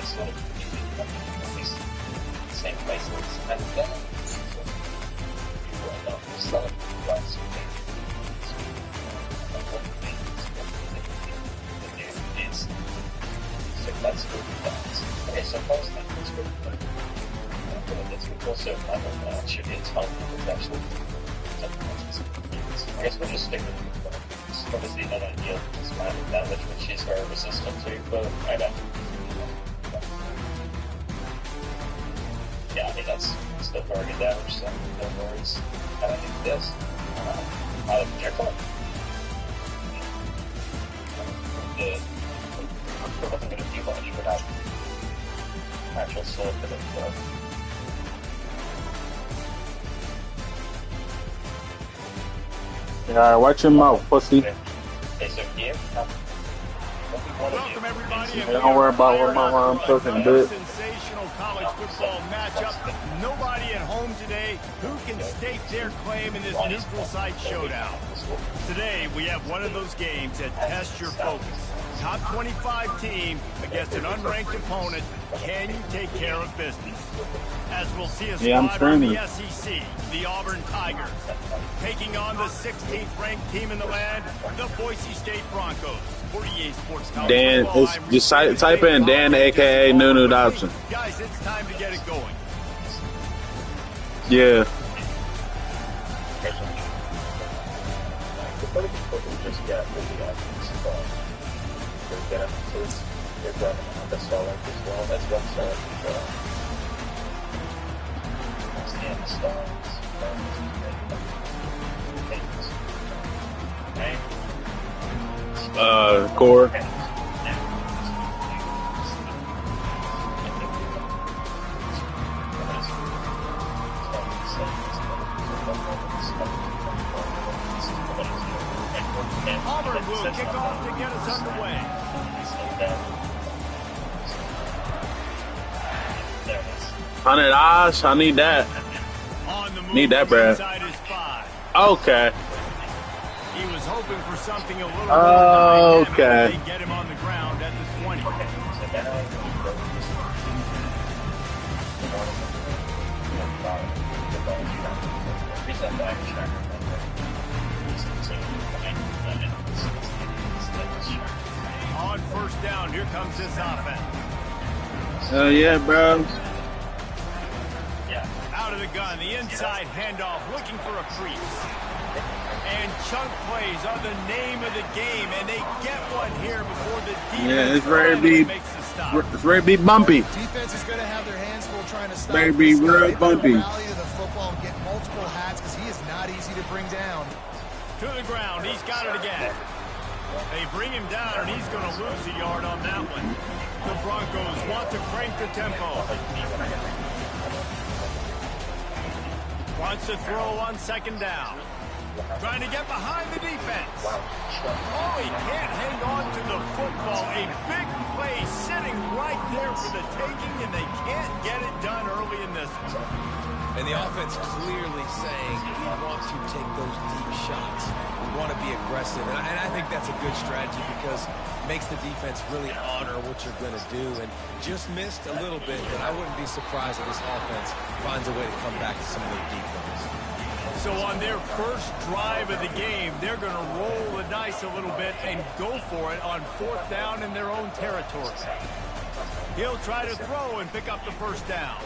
that's what at least the same places and then people end up selling rights for things. So that's good. Okay, so first thing is good. It's also should be a ton of actually. I guess we'll just stick with it. It's obviously not ideal because magic damage, which is very resistant to, but I don't. Yeah, I mean that's still very good damage, so no worries. And I think this out of projectile. I'm not going to do much without actual sword for them. Yeah, watch your mouth, pussy. Okay, so here, Welcome everybody. Hey, don't worry about what my mom cooking, bitch. Sensational college football matchup. Nobody at home today who can stake their claim in this neutral site showdown. Today we have one of those games that tests your focus. Top 25 team against an unranked opponent. Can you take care of business? As we'll see a squad from the SEC, the Auburn Tigers, taking on the 16th ranked team in the land, the Boise State Broncos. For EA Sports College Dan, Football, just type in Dan, aka Nunu Dobson. Guys, it's time to get it going. Yeah. Core. Auburn will kick off to get us underway. $100. I need that. Need that, bruh. Okay. He was hoping for something a little more okay. They get him on the ground at the 20. On first down, here comes this offense. Hell yeah, bro. Out of the gun, the inside handoff, looking for a crease. And chunk plays are the name of the game, and they get one here before the defense it's ready to be, makes the stop. It's ready to be bumpy. Defense is going to have their hands full trying to stop. Ready to be real bumpy. Rally to the football and get multiple hats because he is not easy to bring down. To the ground, he's got it again. They bring him down, and he's going to lose a yard on that one. The Broncos want to crank the tempo. Wants to throw on second down. Trying to get behind the defense. Oh, he can't hang on to the football. A big play sitting right there for the taking, and they can't get it done early in this one. And the offense clearly saying we want to take those deep shots. We want to be aggressive. And I think that's a good strategy because it makes the defense really honor what you're going to do. And just missed a little bit, but I wouldn't be surprised if this offense finds a way to come back to some of their defense. So on their first drive of the game, they're going to roll the dice a little bit and go for it on fourth down in their own territory. He'll try to throw and pick up the first down.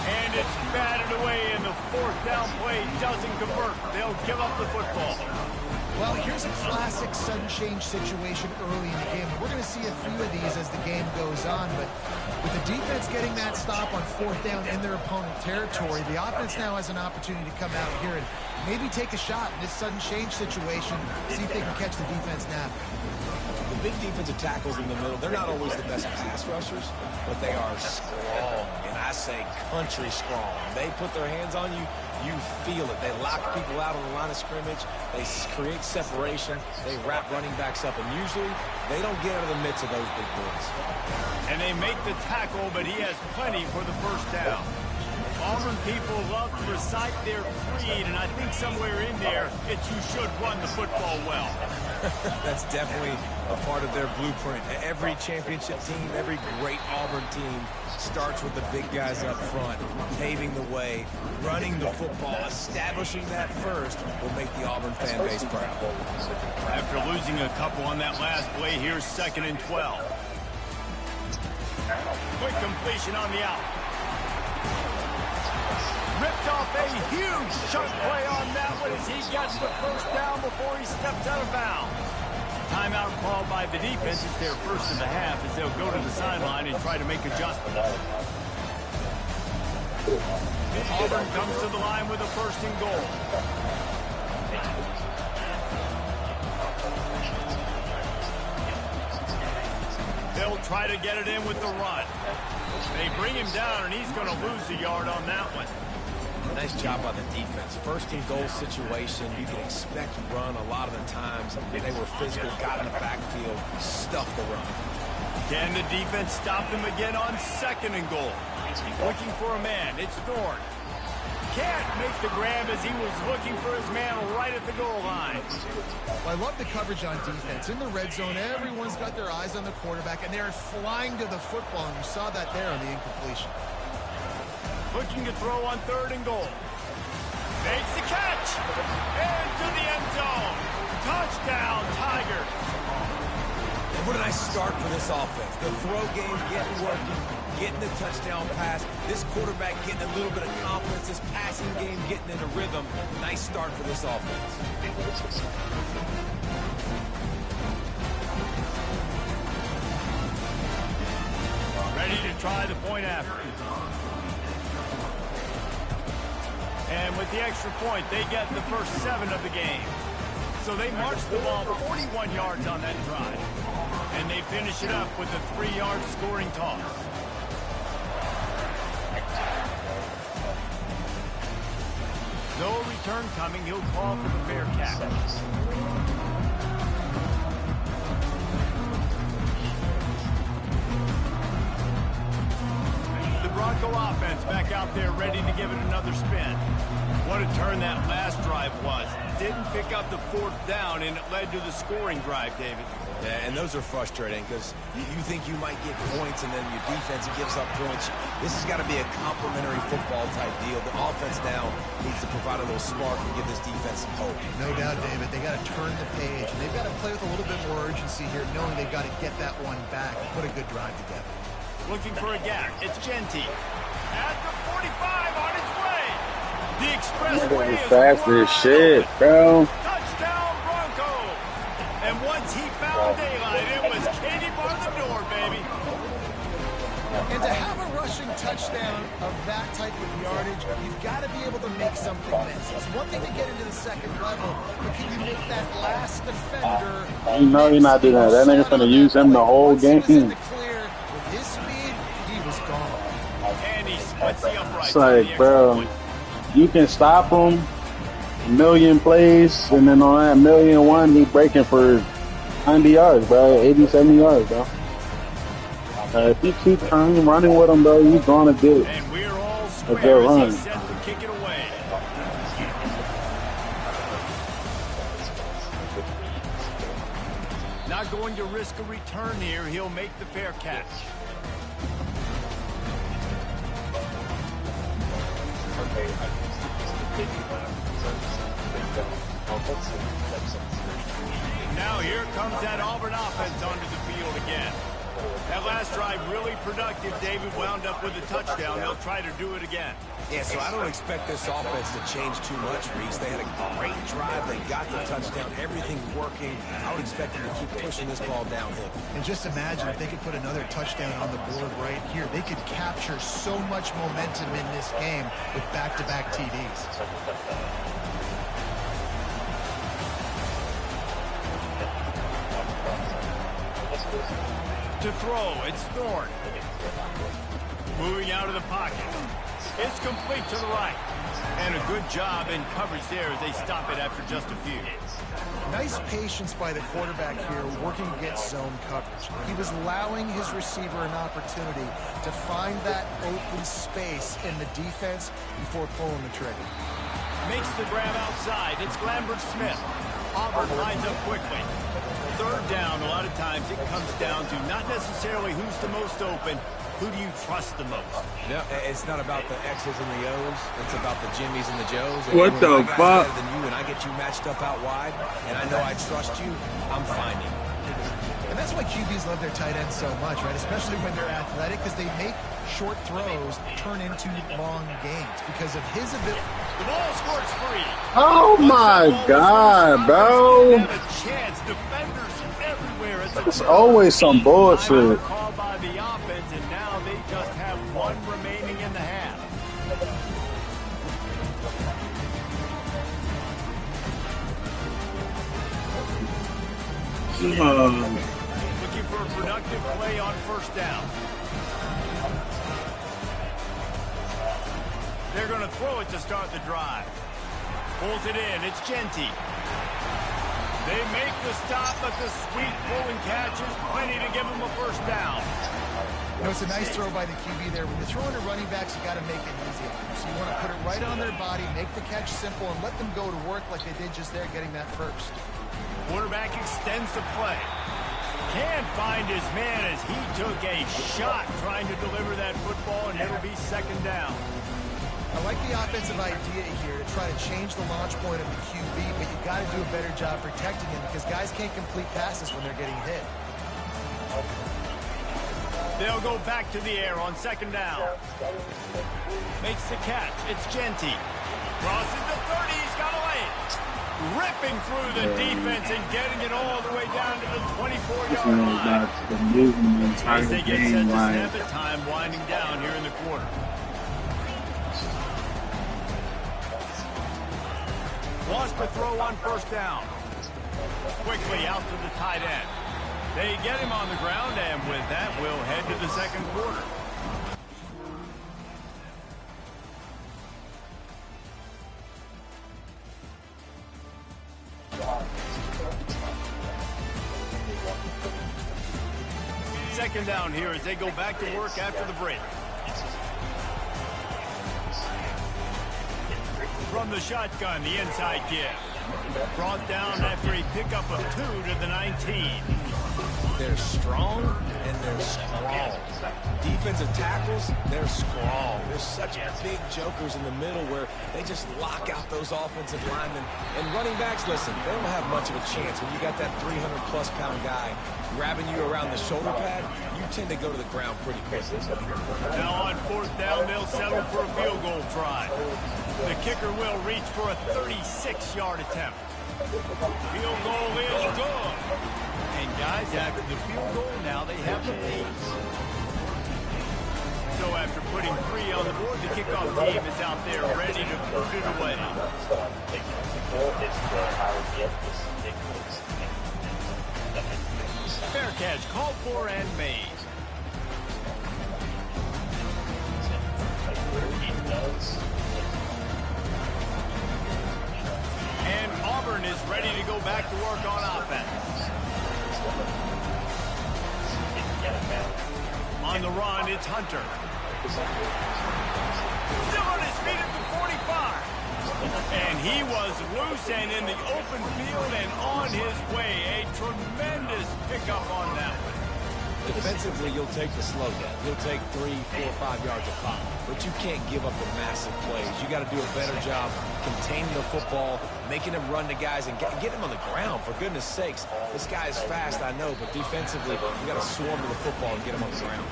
And it's batted away, and the fourth down play doesn't convert. They'll give up the football. Well, here's a classic sudden change situation early in the game. We're going to see a few of these as the game goes on, but with the defense getting that stop on fourth down in their opponent territory, the offense now has an opportunity to come out here and maybe take a shot in this sudden change situation, see if they can catch the defense napping. The big defensive tackles in the middle, they're not always the best pass rushers, but they are strong, and I say country strong. They put their hands on you, you feel it. They lock people out on the line of scrimmage. They create separation. They wrap running backs up, and usually they don't get out of the midst of those big boys. And they make the tackle, but he has plenty for the first down. Auburn people love to recite their creed, and I think somewhere in there, it's you should run the football well. That's definitely a part of their blueprint. Every championship team, every great Auburn team starts with the big guys up front, paving the way, running the football, establishing that first will make the Auburn fan base proud. After losing a couple on that last play, here's 2nd and 12. Quick completion on the out. Ripped off a huge chunk play on that one as he gets the first down before he steps out of bounds. Timeout called by the defense. It's their first of the half as they'll go to the sideline and try to make adjustments. Auburn comes to the line with a 1st and goal. They'll try to get it in with the run. They bring him down, and he's going to lose a yard on that one. Nice job by the defense. 1st and goal situation, you can expect run a lot of the times. They were physical, got in the backfield, stuffed the run. Can the defense stop them again on 2nd and goal? Looking for a man. It's Thorne. Can't make the grab as he was looking for his man right at the goal line. Well, I love the coverage on defense. In the red zone, everyone's got their eyes on the quarterback, and they're flying to the football, and you saw that there on the incompletion. Looking to throw on 3rd and goal. Makes the catch. Into the end zone. Touchdown, Tigers. What a nice start for this offense. The throw game getting working, getting the touchdown pass. This quarterback getting a little bit of confidence. This passing game getting in a rhythm. Nice start for this offense. Ready to try the point after. And with the extra point, they get the first 7 of the game. So they march the ball 41 yards on that drive. And they finish it up with a 3-yard scoring toss. No return coming. He'll call for the fair catch. The Bronco offense back out there ready to give it another spin. What a turn that last drive was. Didn't pick up the 4th down, and it led to the scoring drive, David. Yeah, and those are frustrating because you think you might get points, and then your defense gives up points. This has got to be a complementary football type deal. The offense now needs to provide a little spark and give this defense some hope. No doubt, David. They got to turn the page, and they've got to play with a little bit more urgency here, knowing they've got to get that one back and put a good drive together. Looking for a gap. It's Ncaa. At the 45 on his way. The expressway is fast as shit, bro. Touchdown, Bronco. And once he found daylight, it was Katie bar the door, baby. And to have a rushing touchdown of that type of yardage, you've got to be able to make something miss. It's one thing to get into the 2nd level, but can you make that last defender? You know you're not doing that. That nigga's gonna use him the whole game. In the clear, with his speed, he was gone. And he splits the upright. It's like, bro, you can stop him a million plays, and then on that 1,000,001, he breaking for 90 yards, bro, 80, 70 yards, bro. If you keep running with him, bro, you're gonna get And we're all a square good as run. he set to kick it away. Not going to risk a return here. He'll make the fair catch. Now here comes that Auburn offense onto the field again. That last drive really productive. David wound up with a touchdown. They'll try to do it again. Yeah, so I don't expect this offense to change too much, Reese. They had a great drive. They got the touchdown. Everything's working. I would expect them to keep pushing this ball downhill. And just imagine if they could put another touchdown on the board right here. They could capture so much momentum in this game with back-to-back TDs. To throw, it's Thorne. Moving out of the pocket. It's complete to the right. And a good job in coverage there as they stop it after just a few. Nice patience by the quarterback here, working against zone coverage. He was allowing his receiver an opportunity to find that open space in the defense before pulling the trigger. Makes the grab outside. It's Lambert Smith. Auburn lines up quickly. Third down, a lot of times it comes down to not necessarily who's the most open, who do you trust the most? No, it's not about the X's and the O's. It's about the Jimmies and the Joes. And What the fuck? Better than you, and I get you matched up out wide, and I know I trust you, I'm finding. And that's why QBs love their tight ends so much, right? Especially when they're athletic, because they make short throws turn into long gains because of his ability. The ball scores free. Oh my God, bro. Have a chance. Defenders everywhere. It's always some bullshit. Called by the offense, and now they just have one remaining in the half. Looking for a productive play on first down. They're going to throw it to start the drive. Pulls it in. It's Ncaa. They make the stop, but the sweet pull and catch is plenty to give them a first down. You know, it's a nice throw by the QB there. When you're throwing to running backs, you got to make it easy on them. So you want to put it right on their body, make the catch simple, and let them go to work like they did just there, getting that first. Quarterback extends the play. Can't find his man as he took a shot trying to deliver that football, and it'll be second down. I like the offensive idea here to try to change the launch point of the QB, but you got to do a better job protecting him because guys can't complete passes when they're getting hit. They'll go back to the air on second down. Makes the catch. It's Ncaa. Crosses the 30. He's got a lane. Ripping through the defense and getting it all the way down to the 24-yard line. As they get set to snap it, time winding down here in the quarter. Wants to throw on first down. Quickly out to the tight end. They get him on the ground, and with that, we'll head to the second quarter. Second down here as they go back to work after the break. From the shotgun, the inside give. Brought down after a pickup of 2 to the 19. They're strong and they're strong. Defensive tackles, they're strong. They're such big jokers in the middle where they just lock out those offensive linemen. And running backs, listen, they don't have much of a chance. When you got that 300-plus pound guy grabbing you around the shoulder pad, you tend to go to the ground pretty quickly. Now on fourth down, they'll settle for a field goal try. The kicker will reach for a 36-yard attempt. Field goal is good. And guys, after the field goal, now they have the lead. So after putting 3 on the board, the kickoff team is out there ready to put it away. Fair catch called for and made. And Auburn is ready to go back to work on offense. On the run, it's Hunter. Still on his feet at the 45. And he was loose and in the open field and on his way. A tremendous pickup on that one. Defensively, you'll take the slow down. You'll take 3, 4, 5 yards a pop. But you can't give up the massive plays. You got to do a better job containing the football, making him run to guys, and get him on the ground. For goodness sakes, this guy is fast, I know, but defensively, you got to swarm to the football and get him on the ground.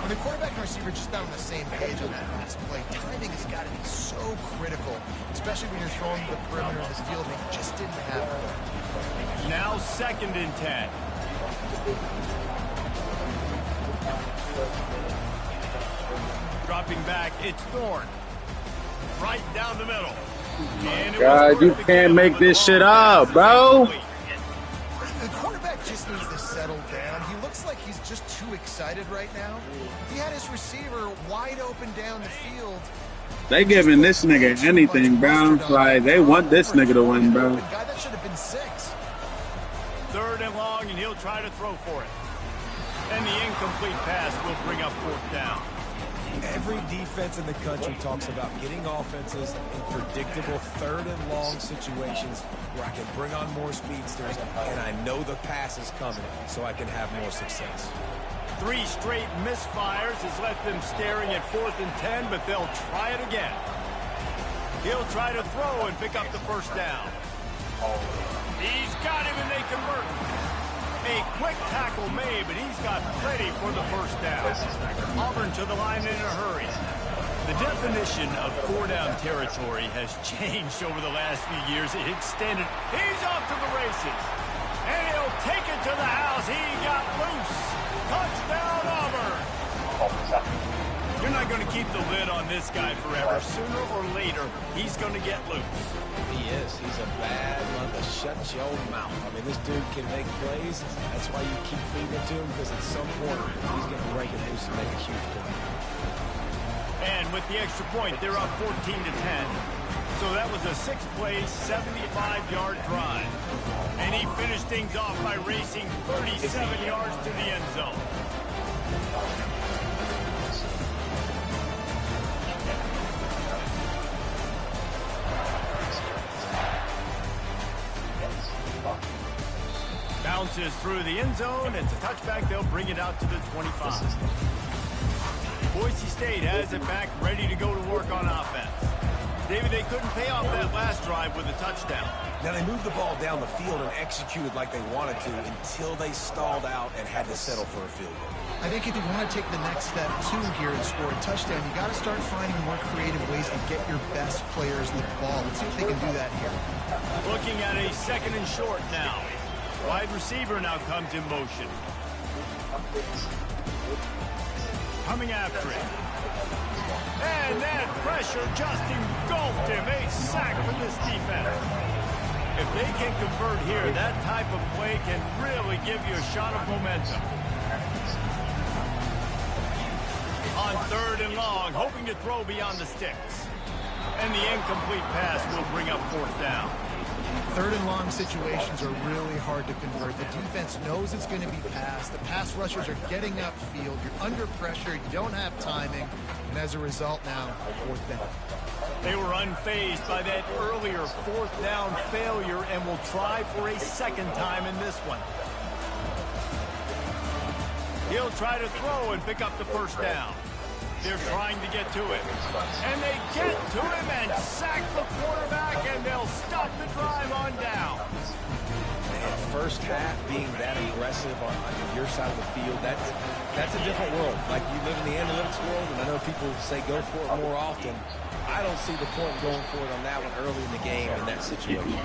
When the quarterback and receiver just not on the same page on that last play, timing has got to be so critical, especially when you're throwing to the perimeter of the field, and it just didn't happen. Now second and 10. Dropping back, it's Thorne. Right down the middle. God, you can't make this shit up, bro. The quarterback just needs to settle down. He looks looks like he's just too excited right now. He had his receiver wide open down the field. They giving this nigga anything, bro. Like, they want this nigga to win, bro. Guy, that should have been 6. 3rd and long, and he'll try to throw for it. And the incomplete pass will bring up 4th down. Every defense in the country talks about getting offenses in predictable 3rd and long situations where I can bring on more speedsters and I know the pass is coming so I can have more success. 3 straight misfires has left them staring at 4th and 10, but they'll try it again. He'll try to throw and pick up the 1st down. He's got him and they convert. A quick tackle made, but he's got plenty for the 1st down. Auburn to the line in a hurry. The definition of 4-down territory has changed over the last few years. It extended. He's off to the races. And he'll take it to the house. He got loose. Touchdown, Auburn. You're not going to keep the lid on this guy forever. Sooner or later, he's going to get loose. He is. He's a bad one to shut your mouth. I mean, this dude can make plays. That's why you keep feeding it to him, because at some point, he's going to break it loose and make a huge play. And with the extra point, they're up 14 to 10. So that was a 6-play, 75-yard drive. And he finished things off by racing 37 yards to the end zone. Bounces through the end zone. It's a touchback. They'll bring it out to the 25. Boise State has it back, ready to go to work on offense. David, they couldn't pay off that last drive with a touchdown. Now, they moved the ball down the field and executed like they wanted to until they stalled out and had to settle for a field goal. I think if you want to take the next step, too, here and score a touchdown, you got to start finding more creative ways to get your best players the ball. Let's see if they can do that here. Looking at a 2nd and short now. Wide receiver now comes in motion. Coming after it. And that pressure just engulfed him. A sack for this defense. If they can convert here, that type of play can really give you a shot of momentum. On 3rd and long, hoping to throw beyond the sticks. And the incomplete pass will bring up 4th down. 3rd and long situations are really hard to convert. The defense knows it's going to be passed. The pass rushers are getting upfield. You're under pressure. You don't have timing. And as a result now, 4th down. They were unfazed by that earlier 4th down failure and will try for a 2nd time in this one. He'll try to throw and pick up the 1st down. They're trying to get to it. And they get to him and sack the quarterback, and they'll stop the drive on down. Man, first half being that aggressive on your side of the field, that's a different world. Like, you live in the analytics world, and I know people say go for it more often. I don't see the point in going for it on that one early in the game in that situation.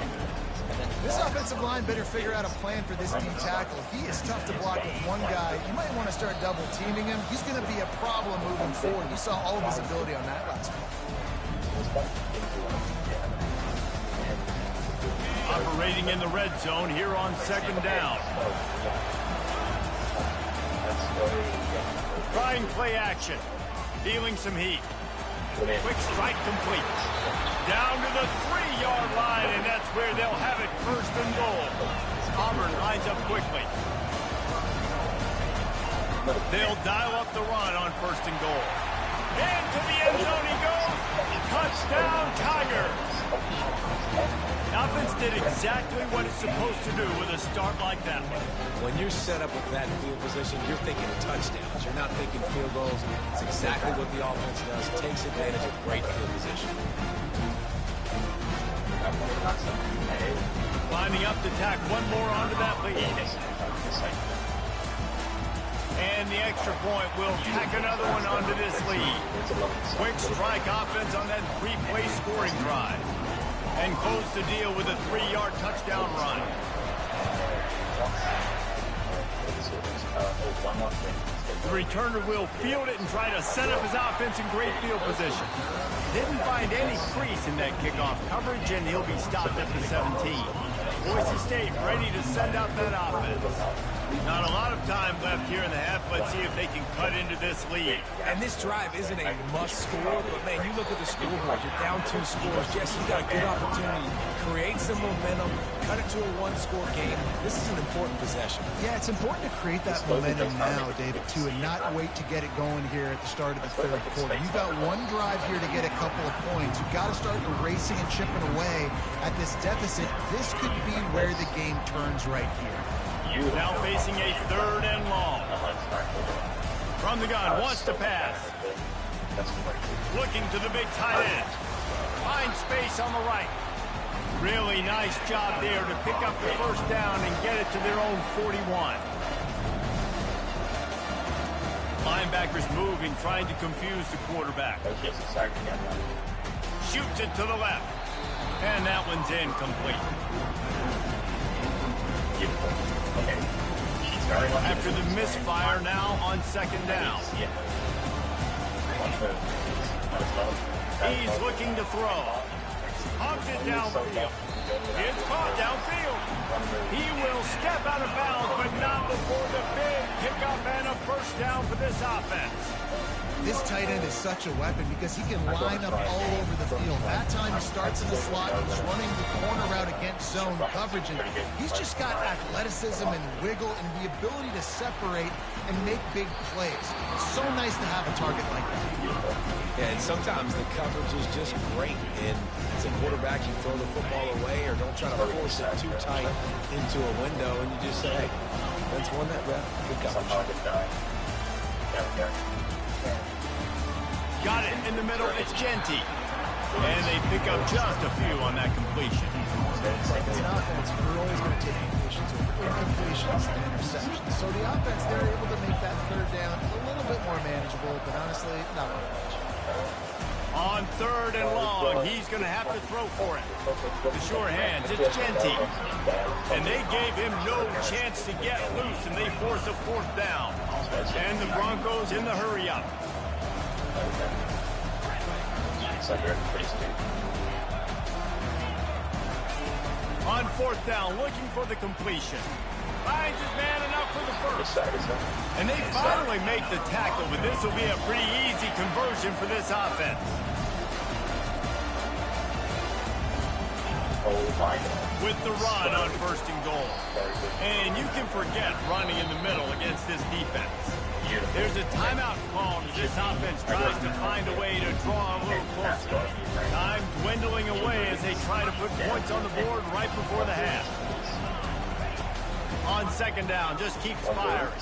This offensive line better figure out a plan for this D tackle. He is tough to block with one guy. You might want to start double teaming him. He's going to be a problem moving forward. You saw all of his ability on that last one. Operating in the red zone here on 2nd down. Trying play action. Feeling some heat. Quick strike complete. Down to the 3-yard line, and that's where they'll have it 1st and goal. Auburn lines up quickly. They'll dial up the run on 1st and goal. Into the end zone he goes. Touchdown, Tigers. Offense did exactly what it's supposed to do with a start like that one. When you're set up with that field position, you're thinking touchdowns. You're not thinking field goals. It's exactly what the offense does. Takes advantage of great field position. Lining up to tack one more onto that lead. And the extra point will tack another one onto this lead. Quick strike offense on that 3-play scoring drive. And close the deal with a 3-yard touchdown run. The returner will field it and try to set up his offense in great field position. Didn't find any crease in that kickoff coverage, and he'll be stopped at the 17. Boise State ready to send out that offense. Not a lot of time left here in the half. Let's see if they can cut into this lead. And this drive isn't a must score, but man, you look at the scoreboard, you're down 2 scores. Jesse, you got a good opportunity. Create some momentum, cut it to a 1-score game. This is an important possession. Yeah, it's important to create that momentum now, David, too, and not wait to get it going here at the start of the third quarter. You've got one drive here to get a couple of points. You've got to start erasing and chipping away at this deficit. This could be where the game turns right here. Now facing a 3rd and long. From the gun, wants to pass. Looking to the big tight end. Finds space on the right. Really nice job there to pick up the first down and get it to their own 41. Linebackers moving, trying to confuse the quarterback. Shoots it to the left. And that one's incomplete. After the misfire, now on 2nd down. He's looking to throw. Hogs it downfield. It's caught downfield. He will step out of bounds, but not before the big pickup and a first down for this offense. This tight end is such a weapon because he can line up all over the field. That time he starts in the slot, he's running the corner route against zone coverage, and he's just got athleticism and wiggle and the ability to separate and make big plays. It's so nice to have a target like that. Yeah, and sometimes the coverage is just great. And as a quarterback, you throw the football away or don't try to force it too tight into a window, and you just say, hey, that's one that rep. Good coverage. Got it in the middle. It's Ncaa. And they pick up just a few on that completion. As an offense, we're always going to take completions over incompletions and interceptions. So the offense, they're able to make that 3rd down a little bit more manageable, but honestly, not much. On 3rd and long, he's going to have to throw for it. The sure hands, it's Ncaa. And they gave him no chance to get loose, and they force a 4th down. And the Broncos in the hurry-up. On 4th down, looking for the completion. Finds his man enough for the first. And they finally make the tackle, but this will be a pretty easy conversion for this offense. With the run on 1st and goal. And you can forget running in the middle against this defense. There's a timeout called as this offense tries to find a way to draw a little closer. Time dwindling away as they try to put points on the board right before the half. On 2nd down, just keeps firing.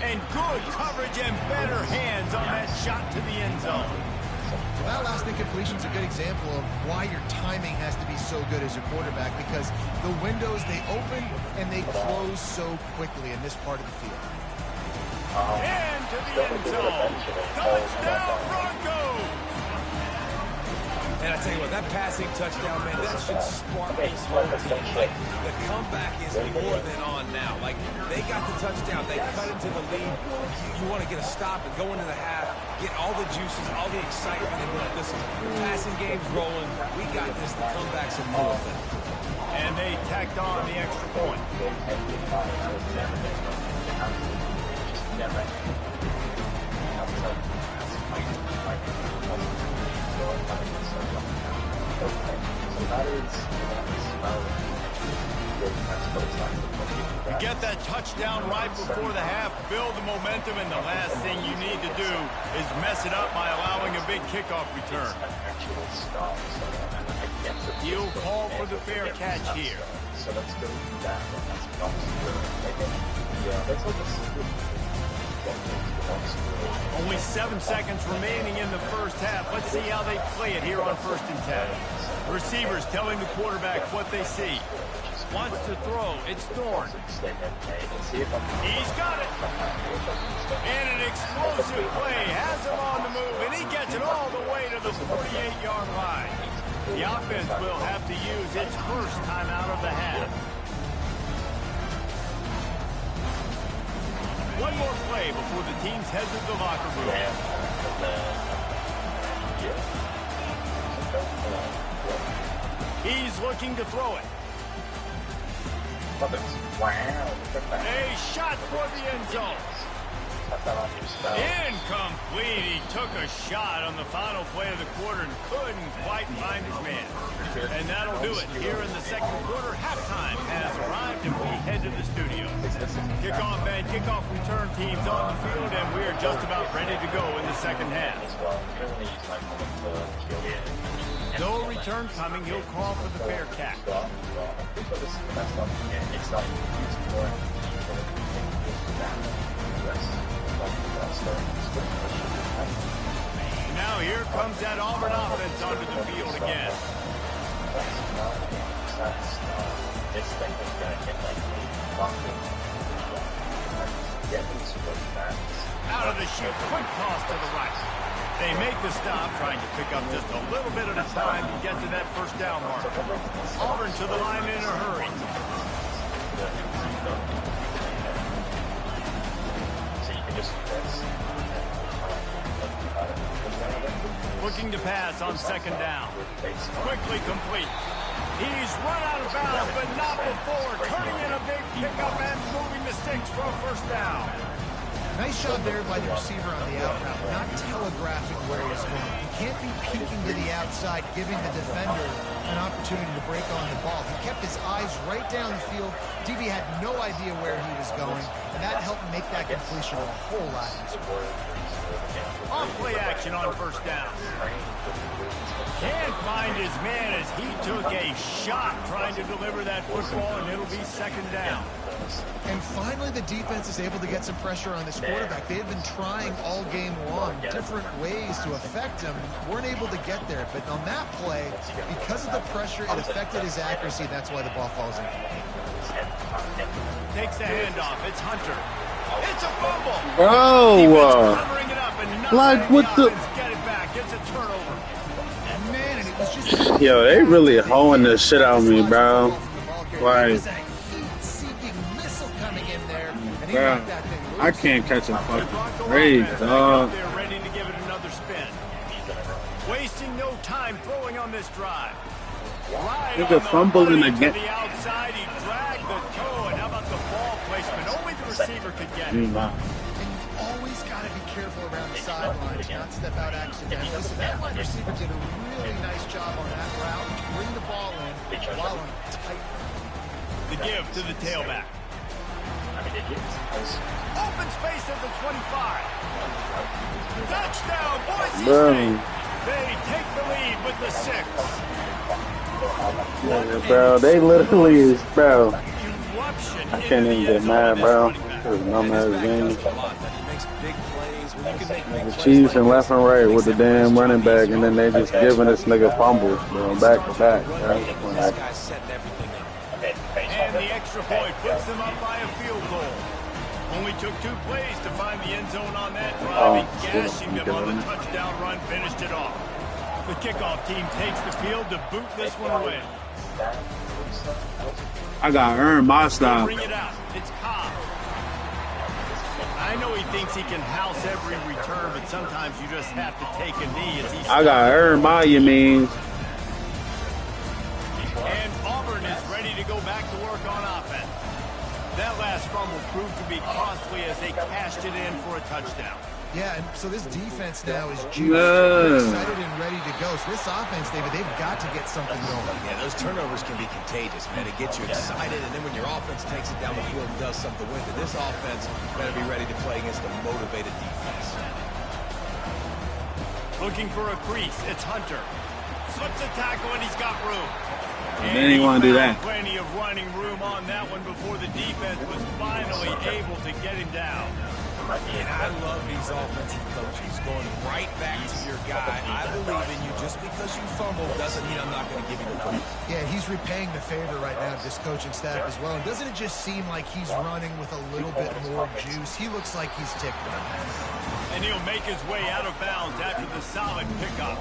And good coverage and better hands on that shot to the end zone. That last incompletion is a good example of why your timing has to be so good as a quarterback, because the windows, they open and they close so quickly in this part of the field. Into the end zone. Touchdown, Broncos! And I tell you what, that passing touchdown, man, that should spark this whole team. Like, the comeback is more than on now. Like, they got the touchdown. They cut into the lead. You want to get a stop and go into the half, get all the juices, all the excitement, and be like, listen, passing game's rolling. We got this. The comeback's a full effect. And they tacked on the extra point. To get that touchdown right before the half, build the momentum, and the last thing you need to do is mess it up by allowing a big kickoff return. He'll call for the fair catch here. So let's go back. Only 7 seconds remaining in the first half. Let's see how they play it here on 1st and 10. Receivers telling the quarterback what they see. Wants to throw. It's Thorne. He's got it. And an explosive play. Has him on the move, and he gets it all the way to the 48-yard line. The offense will have to use its first timeout of the half. One more play before the teams head to the locker room. He's looking to throw it. Wow, look at that. A shot for the end zone. Incomplete. He took a shot on the final play of the quarter and couldn't quite find his man. And that'll do it here in the second quarter. Halftime has arrived and we head to the studio. Kickoff and kickoff return teams on the field, and we're just about ready to go in the second half. No return coming. He'll call for the fair catch. Now here comes that Auburn offense onto the field again. Out of the chute, quick toss to the right. They make the stop, trying to pick up just a little bit at a time to get to that first down mark. Auburn to the line in a hurry. Looking to pass on second down. Quickly complete. He's run out of bounds, but not before turning in a big pickup and moving the sticks for a first down. Nice job there by the receiver on the out route, not telegraphing where he's going. He can't be peeking to the outside, giving the defender an opportunity to break on the ball. He kept his eyes right down the field. DB had no idea where he was going, and that helped make that completion a whole lot easier. On play action on first down. Can't find his man as he took a shot trying to deliver that football, and it'll be second down. And finally, the defense is able to get some pressure on this quarterback. They have been trying all game long different ways to affect him. Weren't able to get there, but on that play, because of the pressure, it affected his accuracy. That's why the ball falls in. Takes the handoff. It's Hunter. It's a fumble. Bro, Covering it up and not like what the? get it back. It's a turnover. Man, and it was just Yo, they really hoeing this shit out of me, bro. Like, bro, I can't catch a fucking break, dog. They're ready to give it another spin. Wasting no time throwing on this drive. Right Look at fumbling again. to the outside, he dragged the toe, and how about the ball placement? Only the receiver could get it. And you've always got to be careful around the sideline to not step out accidentally. So that wide receiver did a really nice job on that route to bring the ball in while on tight. The give to the tailback. Open space at the 25. Touchdown, Boise State. They take the lead with the 6. Yeah, bro, they literally is, bro. I can't even get mad, bro. There's no matter game. The Chiefs and left and right with the damn running back, and then they just giving this nigga fumbles, bro, back to back. And the extra point puts them up by a field goal. Only took 2 plays to find the end zone on that drive, and gashing them on the touchdown run finished it off. The kickoff team takes the field to boot this one away. I got earned my style. Bring it out. It's Ncaa. I know he thinks he can house every return, but sometimes you just have to take a knee as he. I got earned my, you mean? And Auburn is ready to go back to work on offense. That last fumble proved to be costly as they cashed it in for a touchdown. Yeah, and so this defense now is juiced. They're excited and ready to go. So this offense, David, they've got to get something going. Yeah, those turnovers can be contagious, man. It gets you excited, and then when your offense takes it down the field and does something with it, this offense better be ready to play against a motivated defense. Looking for a crease. It's Hunter. Slips a tackle, and he's got room. And then you want to do that. Plenty of running room on that one before the defense was finally able to get him down. And I love these offensive coaches going right back to your guy. I believe in you. Just because you fumbled doesn't mean I'm not going to give you the football. Yeah, he's repaying the favor right now to this coaching staff as well. And doesn't it just seem like he's running with a little bit more juice? He looks like he's ticked right now. And he'll make his way out of bounds after the solid pickup.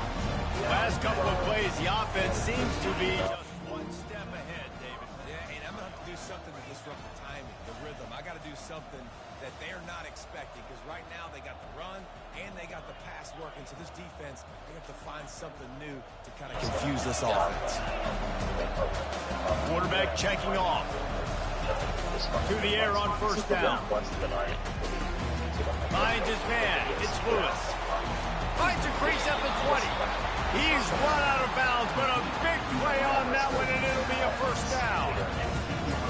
Last couple of plays, the offense seems to be just one step ahead, David. Yeah, and I'm going to have to do something to disrupt the timing, the rhythm. I got to do something that they're not expecting, because right now they got the run and they got the pass working. So this defense, they have to find something new to kind of confuse this offense. Quarterback checking off. To the air on first down. Finds his man. It's Lewis. Finds a crease at the 20. He's run out of bounds, but a big play on that one, and it'll be a first down.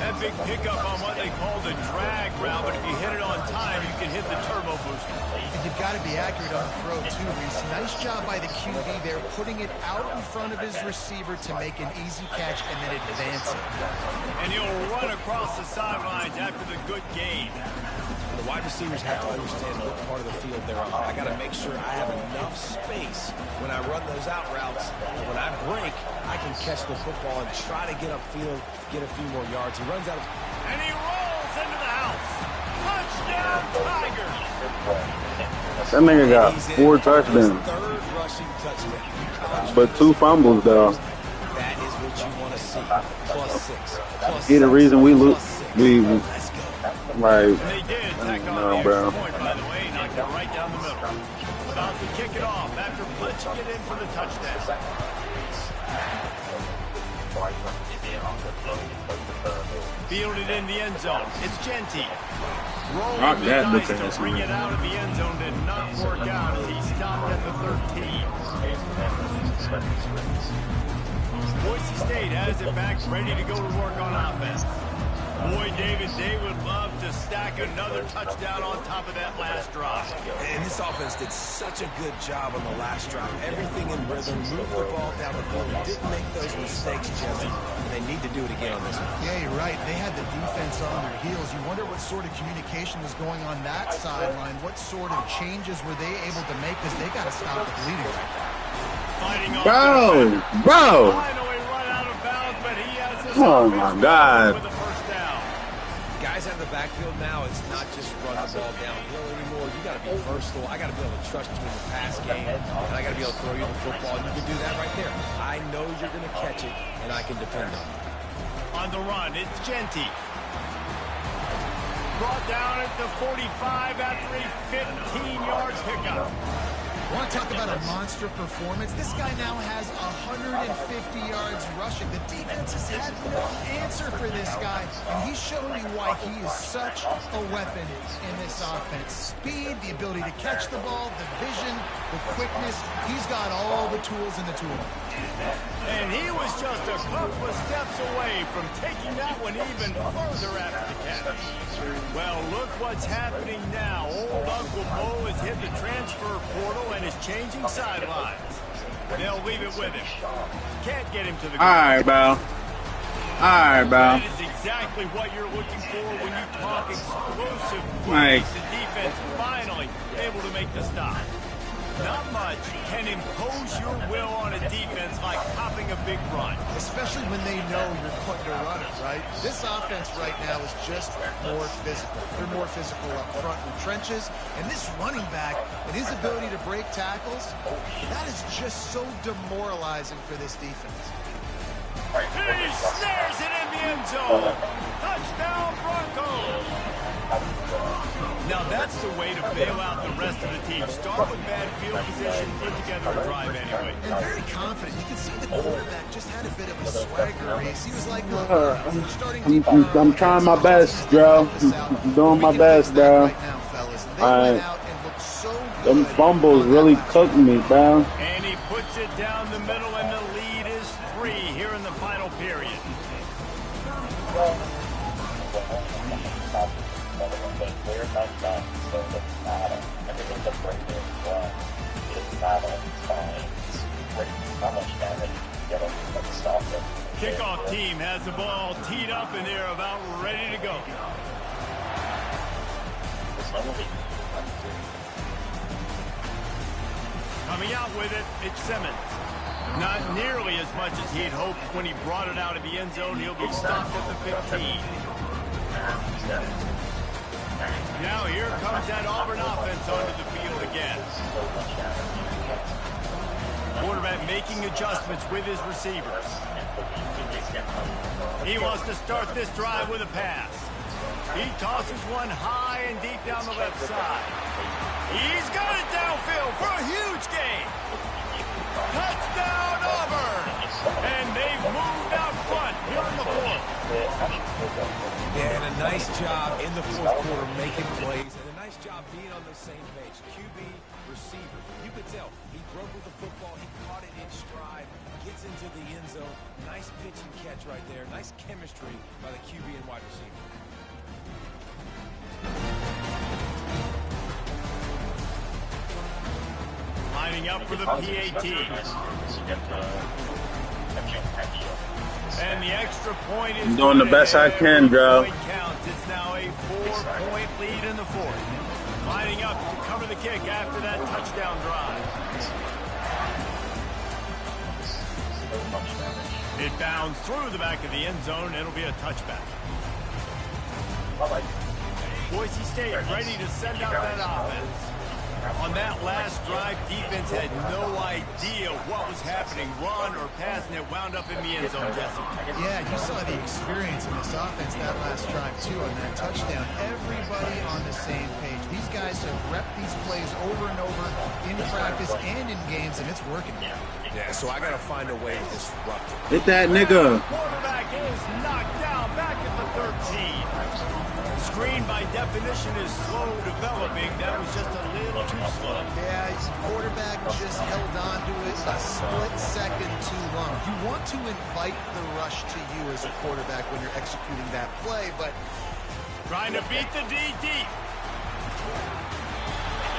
That big pickup on what they call the drag route, but if you hit it on time, you can hit the turbo booster. And you've got to be accurate on the throw, too, Reese. Nice job by the QB there, putting it out in front of his receiver to make an easy catch and then advance it. And he'll run across the sidelines after the good gain. The wide receivers have to understand what part of the field they're on. I got to make sure I have enough space when I run those out routes. And when I break, I can catch the football and try to get upfield, get a few more yards. He runs out of... And he rolls into the house. Touchdown, Tigers. That nigga got 4 touchdowns. Third rushing touchdown. But 2 fumbles, though. That is what you want to see. +6. He the reason we lose. Right. And they did tack on the extra point, by the way, knocked it right down the middle. About to kick it off after punching it in for the touchdown. Fielded in the end zone. It's Ncaa. Rolling the dice to bring it out of the end zone did not work out as he stopped at the 13. Boise State has it back, ready to go to work on offense. Boy, David, they would love to stack another touchdown on top of that last drive. And this offense did such a good job on the last drive. Everything in rhythm, moved the ball down the field, didn't make those mistakes, Jesse. They need to do it again on this one. Yeah, you're right. They had the defense on their heels. You wonder what sort of communication was going on that sideline. What sort of changes were they able to make, because they got to stop the bleeding right now. Fighting off Bro! finally run out of bounds, but he has this Oh, my God. with a first down. Guys out of the backfield now, it's not just run the ball downhill anymore. You got to be versatile. I got to be able to trust you in the pass game, and I got to be able to throw you the football. And you can do that right there. I know you're going to catch it, and I can depend on it. On the run, it's Ncaa. Brought down at the 45 after a 15-yard pickup. I want to talk about a monster performance. This guy now has 150 yards rushing. The defense has had no answer for this guy, and he's showing you why he is such a weapon in this offense. Speed, the ability to catch the ball, the vision, the quickness. He's got all the tools in the tool. And he was just a couple of steps away from taking that one even further after the catch. Well, look what's happening now. Old Uncle Mo has hit the transfer portal and is changing sidelines. They'll leave it with him. Can't get him to the ground. All right, bro. All right, bro. That is exactly what you're looking for when you talk explosive Like, plays. The defense finally able to make the stop. Not much can impose your will on a defense like popping a big run. Especially when they know you're putting a runner, right? This offense right now is just more physical. They're more physical up front in the trenches. And this running back and his ability to break tackles, that is just so demoralizing for this defense. He snares it in the end zone. Touchdown, Broncos. Now that's the way to bail out the rest of the team. Start with bad field position, put together a drive anyway. And very confident. You can see the quarterback just had a bit of a swagger race. He was like, starting deep. I'm trying my best, bro. I'm doing my best, bro. Right now, fellas. They went out and looked so good. Them fumbles really cooked me, bro. And he puts it down the middle, and the lead is 3 here in the final period. Kickoff team has the ball teed up, and they're about ready to go. Coming out with it, it's Simmons. Not nearly as much as he'd hoped when he brought it out of the end zone. He'll be stopped at the 15. Now here comes that Auburn offense onto the field again. Quarterback making adjustments with his receivers. He wants to start this drive with a pass. He tosses one high and deep down the left side. He's got it downfield for a huge gain. Touchdown, Auburn! And they've moved out front here in the fourth. Yeah, and a nice job in the fourth quarter making plays, and a nice job being on the same page. QB, receiver. You could tell he broke with the football. He caught it in stride, gets into the end zone. Nice pitch and catch right there. Nice chemistry by the QB and wide receiver. Lining up for the PAT. And the extra point is I'm doing the best I can, bro. It's now a 4-point lead in the fourth. Lining up to cover the kick after that touchdown drive. It bounds through the back of the end zone. It'll be a touchback. Boise State ready to send out that offense. On that last drive, defense had no idea what was happening, run or pass, and it wound up in the end zone, Jesse. Yeah, you saw the experience in this offense that last drive, too, on that touchdown. Everybody on the same page. These guys have repped these plays over and over in practice and in games, and it's working. Yeah, so I got to find a way to disrupt it. Hit that nigga. Quarterback is knocked down back at the 13. Screen, by definition, is slow developing. That was just a little too slow. Yeah, his quarterback just held on to it a split second too long. You want to invite the rush to you as a quarterback when you're executing that play, but... Trying to beat the D deep.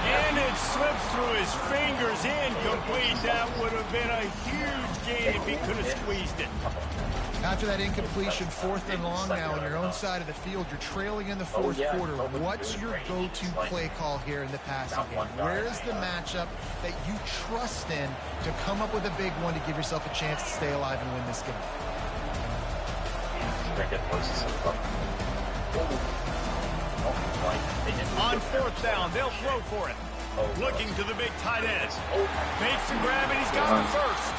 And it slips through his fingers, incomplete. That would have been a huge gain if he could have squeezed it. After that incompletion, 4th and long now on your own side of the field, you're trailing in the fourth quarter. What's your go-to play call here in the passing game? Where is the matchup that you trust in to come up with a big one to give yourself a chance to stay alive and win this game? On 4th down, they'll throw for it. Looking to the big tight end. Makes the grab, and he's got the first.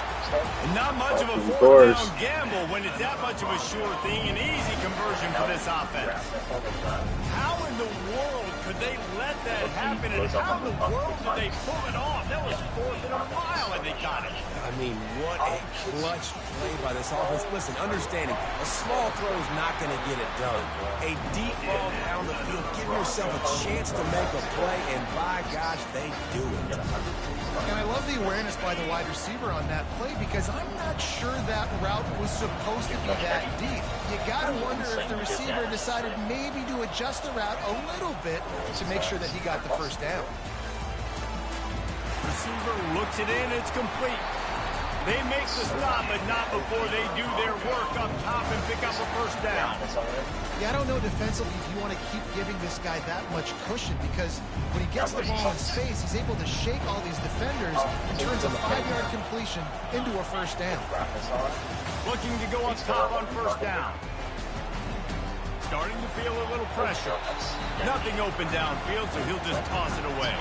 And not much of a 4th down gamble when it's that much of a sure thing. An easy conversion for this offense. How in the world could they let that happen, and how in the world did they pull it off? That was 4th and a mile, and they got it. I mean, what a clutch play by this offense. Listen, understanding, a small throw is not going to get it done. A deep ball down the field, give yourself a chance to make a play, and by gosh, they do it. And I love the awareness by the wide receiver on that play because I'm not sure that route was supposed to be that deep. You got to wonder if the receiver decided maybe to adjust the route a little bit to make sure that he got the first down. Receiver looks it in, it's complete. They make the stop, but not before they do their work up top and pick up a first down. Yeah, I don't know defensively if you want to keep giving this guy that much cushion because when he gets the ball in space, he's able to shake all these defenders and turns a 5-yard completion into a first down. Looking to go up top on first down. Starting to feel a little pressure. Nothing open downfield, so he'll just toss it away.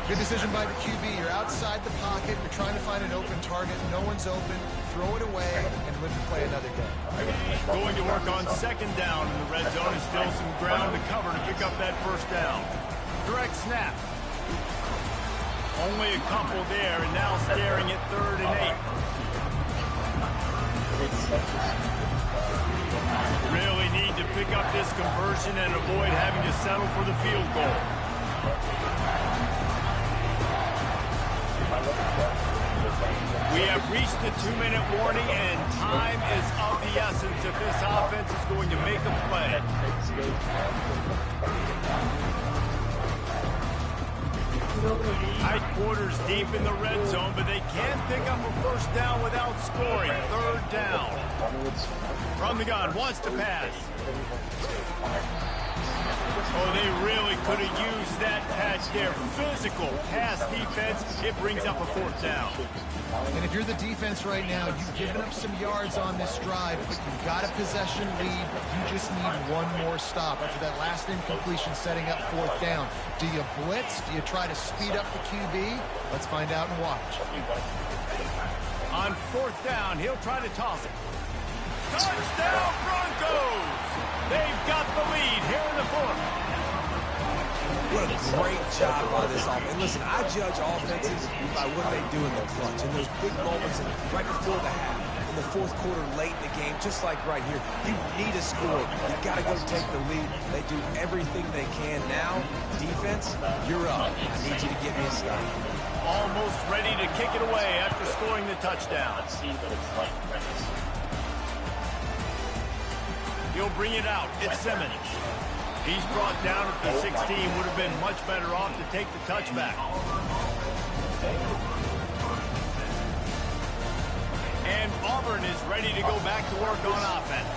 Good decision by the QB. You're outside the pocket. You're trying to find an open target. No one's open. Throw it away and live to play another game. Going to work on 2nd down in the red zone and still some ground to cover to pick up that first down. Direct snap. Only a couple there, and now staring at 3rd and 8. Really need to pick up this conversion and avoid having to settle for the field goal. We have reached the 2-minute warning, and time is of the essence if this offense is going to make a play. Tight quarters deep in the red zone, but they can't pick up a first down without scoring. 3rd down. From the gun, wants to pass. Oh, they really could have used that catch there. Physical pass defense. It brings up a 4th down. And if you're the defense right now, you've given up some yards on this drive, but you've got a possession lead. You just need one more stop after that last incompletion setting up 4th down. Do you blitz? Do you try to speed up the QB? Let's find out and watch. On 4th down, he'll try to toss it. Touchdown Broncos! They've got the lead here in the 4th. What a great job by this offense. And listen, I judge offenses by what they do in the clutch, in those big moments right before the half. In the the fourth quarter late in the game, just like right here. You need a score. You got to go take the lead. They do everything they can. Now, defense, you're up. I need you to get me a stop. Almost ready to kick it away after scoring the touchdown. He'll bring it out. It's Simmons. He's brought down at the 16. Would have been much better off to take the touchback. And Auburn is ready to go back to work on offense.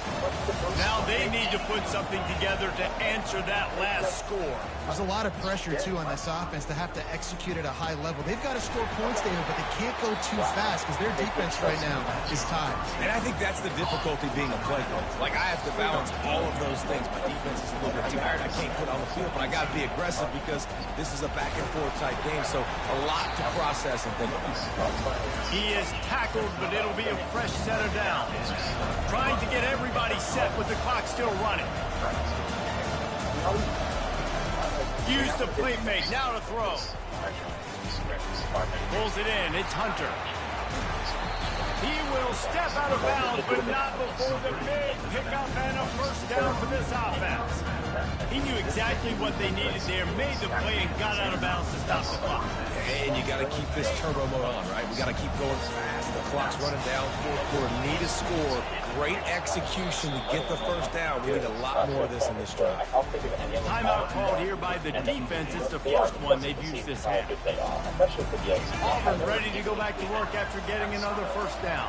Now they need to put something together to answer that last score. There's a lot of pressure, too, on this offense to have to execute at a high level. They've got to score points, David, but they can't go too fast because their defense right now is tied. And I think that's the difficulty being a play coach. Like, I have to balance all of those things. My defense is a little bit tired. I can't put on the field, but I got to be aggressive because this is a back-and-forth type game, so a lot to process and think about. He is tackled, but it'll be a fresh set of downs. Trying to get everybody set with the clock still running. Use the play fake. Now to throw. Pulls it in. It's Hunter. He will step out of bounds, but not before the big pickup and a first down for this offense. He knew exactly what they needed there, made the play, and got out of bounds to stop the clock. And you got to keep this turbo mode on, right? We got to keep going fast. The clock's running down. Fourth quarter. Need a score. Great execution to get the first down. We need a lot more of this in this drive. Timeout called here by the defense. It's the first one they've used this half. Auburn ready to go back to work after getting another first down.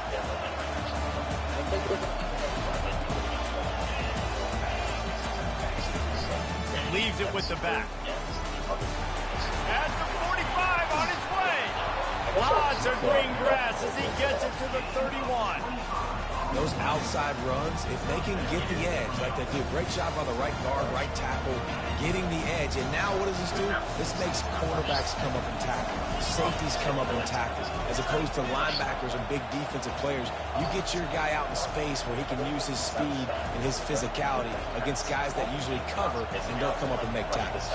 Leaves it with the back. At the 45 on its way. Lots of green grass as he gets it to the 31. Those outside runs, if they can get the edge like they do, great job on the right guard, right tackle, getting the edge. And now what does this do? This makes cornerbacks come up and tackle. Safeties come up and tackle. As opposed to linebackers and big defensive players, you get your guy out in space where he can use his speed and his physicality against guys that usually cover and don't come up and make tackles.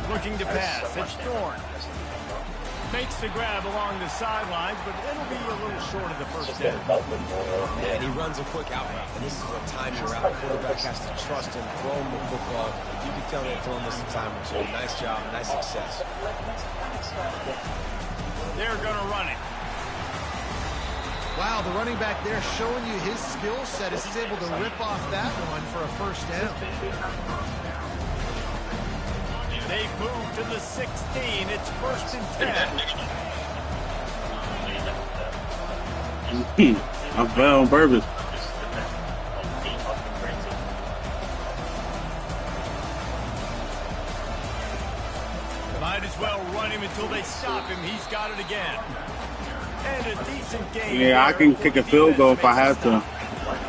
Looking to pass. It's Thorne. Makes the grab along the sidelines, but it'll be a little short of the first down. And he runs a quick out route, and this is a timing route. The quarterback has to trust him, throw him the football. You can tell they've thrown this a time or two. Nice job, nice success. They're going to run it. Wow, the running back there showing you his skill set as he's able to rip off that one for a first down. They move to the 16. It's first and 10. I fell on purpose. Might as well run him until they stop him. He's got it again. And a decent game. Yeah, I can kick a field goal if I have to.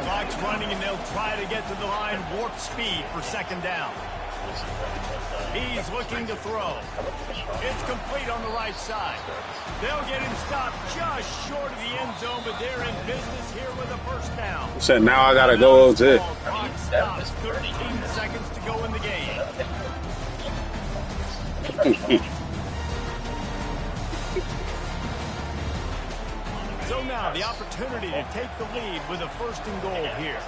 Clock's running, and they'll try to get to the line warp speed for second down. He's looking to throw. It's complete on the right side. They'll get him stopped just short of the end zone, but they're in business here with a first down. So now I gotta go to it. Clock stops. 13 seconds to go in the game. So now the opportunity to take the lead with a first and goal here.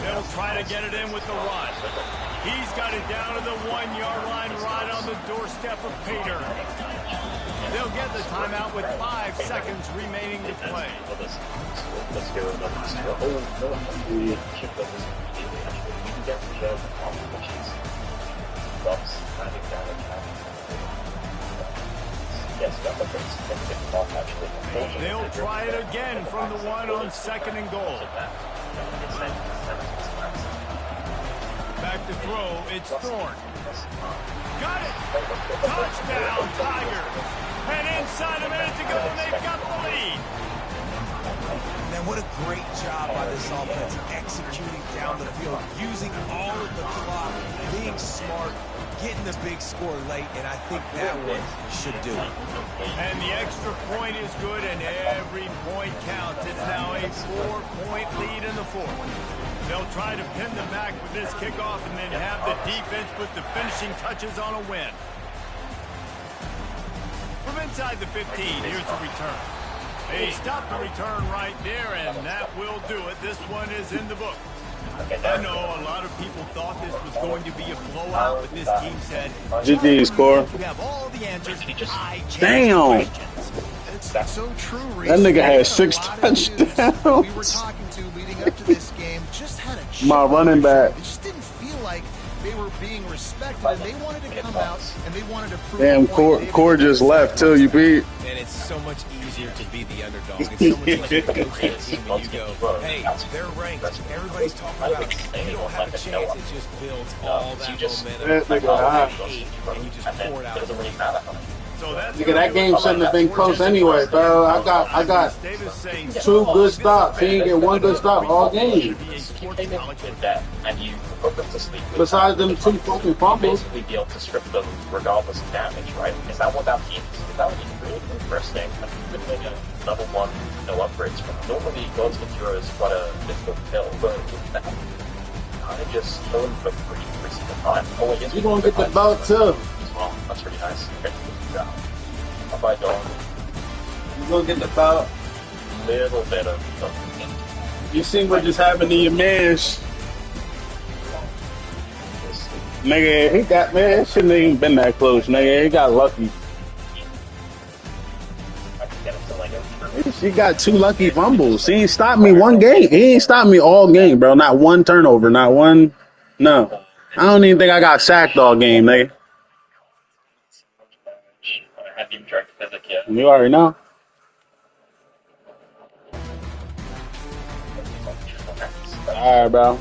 They'll try to get it in with the run. He's got it down to the 1-yard line right on the doorstep of Pater. They'll get the timeout with 5 seconds remaining to play. They'll try it again from the 1 on second and goal. Back to throw, it's Thorne. Got it! Touchdown, Tigers! And inside a minute to go, and they've got the lead. Man, what a great job by this offense executing down the field, using all of the clock, being smart, getting the big score late, and I think that one should do it. And the extra point is good, and every point counts. It's now a 4-point lead in the fourth. They'll try to pin them back with this kickoff and then have the defense put the finishing touches on a win. From inside the 15, here's the return. They stopped the return right there, and that will do it. This one is in the book. I know a lot of people thought this was going to be a blowout, but this team said, GG score. you have all the answers. Damn. It's so true, Reese. That nigga had A 6 lot of dudes touchdowns. we were talking to leading up to this game just had a chip My on running their back. shoulder. They just didn't feel like they were being respected, and they wanted to come out and they wanted to prove. Damn, a point. Core just left too. You beat. And it's so much easier to be the underdog. It's so much easier to coach that team when you go, hey, they're ranked. Everybody's talking about it. You don't have a chance. It just builds all that momentum. That nigga high. And you just pour it out. So that's Nigga, that game shouldn't have been close anyway, bro. I got 2 good stops. He didn't get 1 good stop all game. Besides them 2 fucking fumbles. Basically be able to strip them regardless of damage, right? Is that what that means? Is that what you really interesting? Level 1, no upgrades from normally God's Cure is quite a difficult kill, but with that, kind of just killing for free every single time. Oh, yes, You gonna get the belt too. as well. That's really nice. How about dog? You gonna get the belt. Little bit of You see what just happened to your man's. Nigga, he got, man, it shouldn't have even been that close, nigga. He got lucky. I can get him to like a She got 2 lucky fumbles. He ain't stopped me 1 game. He ain't stopped me all game, bro. Not 1 turnover, not 1. No. I don't even think I got sacked all game, nigga. I haven't even tried to physic yet. You already know. All right, bro.